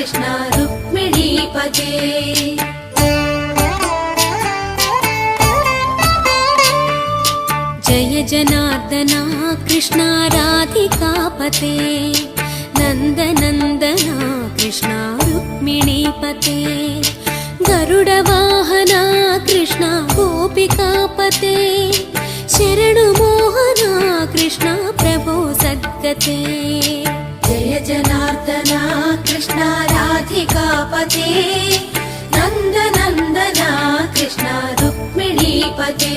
कृष्ण रुक्मिणीपते। जय जनार्दना कृष्ण राधिकापते नन्दनन्दना कृष्ण रुक्मिणीपते। गरुडवाहना कृष्ण गोपिकापते शरणु मोहना कृष्ण प्रभो सद्गते। जय जनार्दना कृष्ण राधिकापते नन्दनन्दना कृष्ण रुक्मिणीपते।